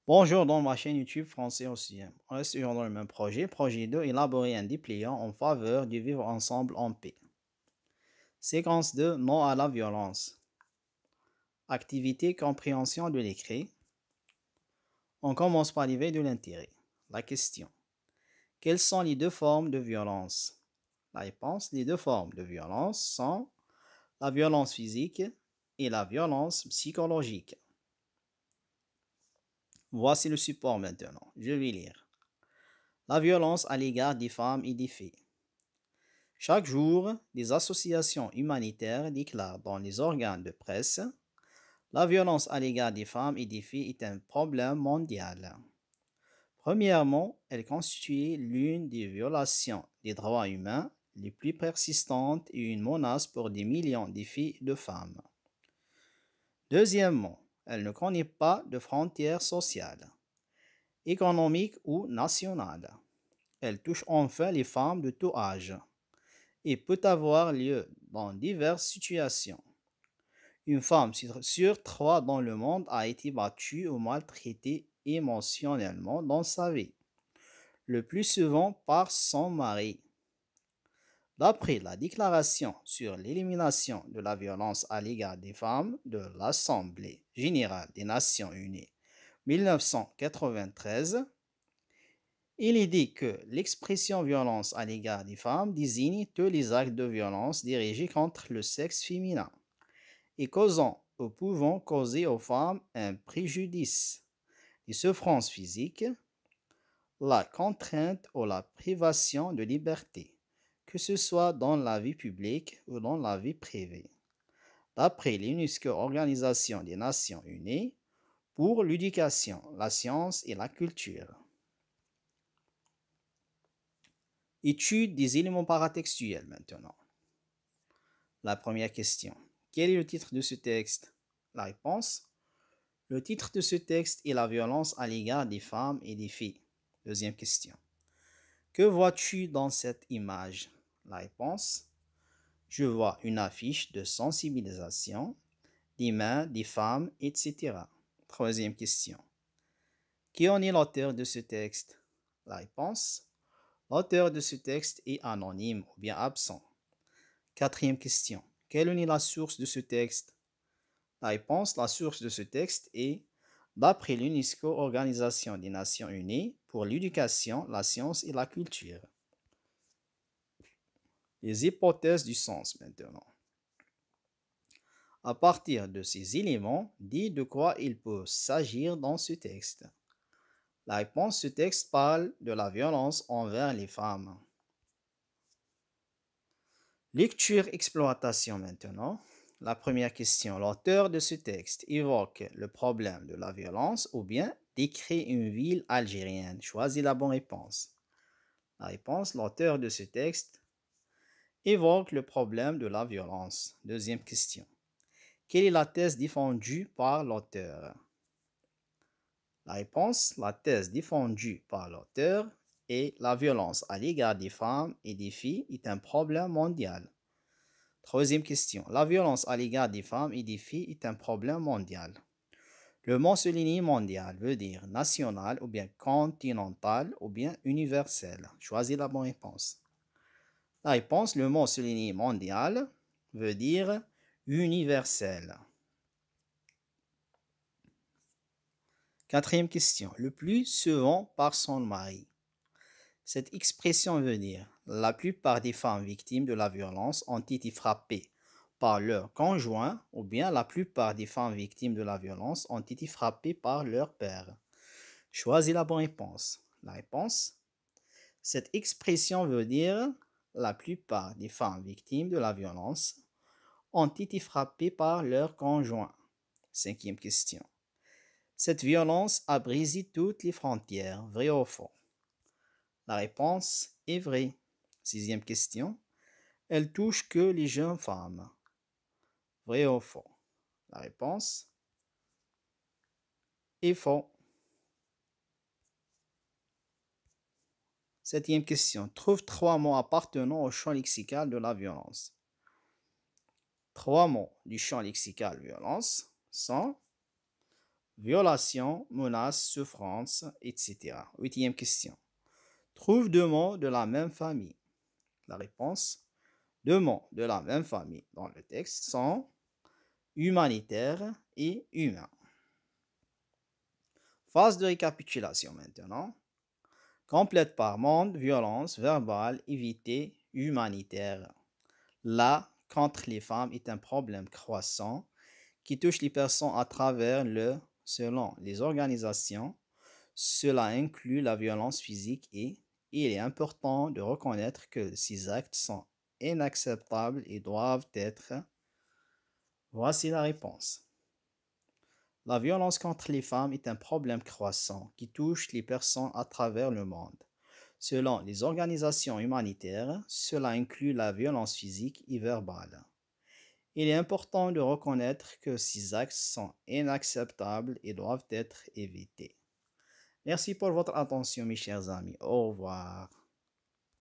Bonjour dans ma chaîne YouTube Français aussi. On reste toujours dans le même projet. Projet 2, élaborer un dépliant en faveur du vivre ensemble en paix. Séquence 2, non à la violence. Activité, compréhension de l'écrit. On commence par l'éveil de l'intérêt. La question. Quelles sont les deux formes de violence? La réponse, les deux formes de violence sont la violence physique et la violence psychologique. Voici le support maintenant. Je vais lire. La violence à l'égard des femmes et des filles. Chaque jour, des associations humanitaires déclarent dans les organes de presse la violence à l'égard des femmes et des filles est un problème mondial. Premièrement, elle constitue l'une des violations des droits humains les plus persistantes et une menace pour des millions de filles et de femmes. Deuxièmement, elle ne connaît pas de frontières sociales, économiques ou nationales. Elle touche enfin les femmes de tout âge et peut avoir lieu dans diverses situations. Une femme sur trois dans le monde a été battue ou maltraitée émotionnellement dans sa vie, le plus souvent par son mari. D'après la Déclaration sur l'élimination de la violence à l'égard des femmes de l'Assemblée générale des Nations unies 1993, il est dit que l'expression violence à l'égard des femmes désigne tous les actes de violence dirigés contre le sexe féminin et causant ou pouvant causer aux femmes un préjudice, des souffrances physiques, la contrainte ou la privation de liberté, que ce soit dans la vie publique ou dans la vie privée. D'après l'UNESCO, Organisation des Nations Unies, pour l'éducation, la science et la culture. Étude des éléments paratextuels maintenant. La première question. Quel est le titre de ce texte? La réponse. Le titre de ce texte est la violence à l'égard des femmes et des filles. Deuxième question. Que vois-tu dans cette image? La réponse. Je vois une affiche de sensibilisation, des mains, des femmes, etc. Troisième question. Qui en est l'auteur de ce texte? La réponse. L'auteur de ce texte est anonyme ou bien absent. Quatrième question. Quelle est la source de ce texte? La réponse, la source de ce texte est d'après l'UNESCO, Organisation des Nations Unies pour l'éducation, la science et la culture. Les hypothèses du sens maintenant. À partir de ces éléments, dis de quoi il peut s'agir dans ce texte. La réponse, ce texte parle de la violence envers les femmes. Lecture-exploitation maintenant. La première question. L'auteur de ce texte évoque le problème de la violence ou bien décrit une ville algérienne. Choisis la bonne réponse. La réponse. L'auteur de ce texte évoque le problème de la violence. Deuxième question. Quelle est la thèse défendue par l'auteur? La réponse. La thèse défendue par l'auteur est la violence à l'égard des femmes et des filles est un problème mondial. Troisième question. La violence à l'égard des femmes et des filles est un problème mondial. Le mot souligné mondial veut dire national ou bien continental ou bien universel. Choisis la bonne réponse. La réponse, le mot souligné mondial veut dire universel. Quatrième question. Le plus souvent par son mari. Cette expression veut dire la plupart des femmes victimes de la violence ont été frappées par leur conjoint ou bien la plupart des femmes victimes de la violence ont été frappées par leur père. Choisis la bonne réponse. La réponse. Cette expression veut dire la plupart des femmes victimes de la violence ont été frappées par leur conjoint. Cinquième question. Cette violence a brisé toutes les frontières, vrai ou faux? La réponse est vraie. Sixième question. Elle touche que les jeunes femmes. Vrai ou faux? La réponse est faux. Septième question. Trouve trois mots appartenant au champ lexical de la violence. Trois mots du champ lexical violence sont violation, menace, souffrance, etc. Huitième question. Trouve deux mots de la même famille. La réponse, deux mots de la même famille dans le texte sont humanitaire et humain. Phase de récapitulation maintenant. Complète par monde, violence, verbale, éviter, humanitaire. Là, contre les femmes est un problème croissant qui touche les personnes à travers selon les organisations. Cela inclut la violence physique et il est important de reconnaître que ces actes sont inacceptables et doivent être. Voici la réponse. La violence contre les femmes est un problème croissant qui touche les personnes à travers le monde. Selon les organisations humanitaires, cela inclut la violence physique et verbale. Il est important de reconnaître que ces actes sont inacceptables et doivent être évités. Merci pour votre attention, mes chers amis. Au revoir.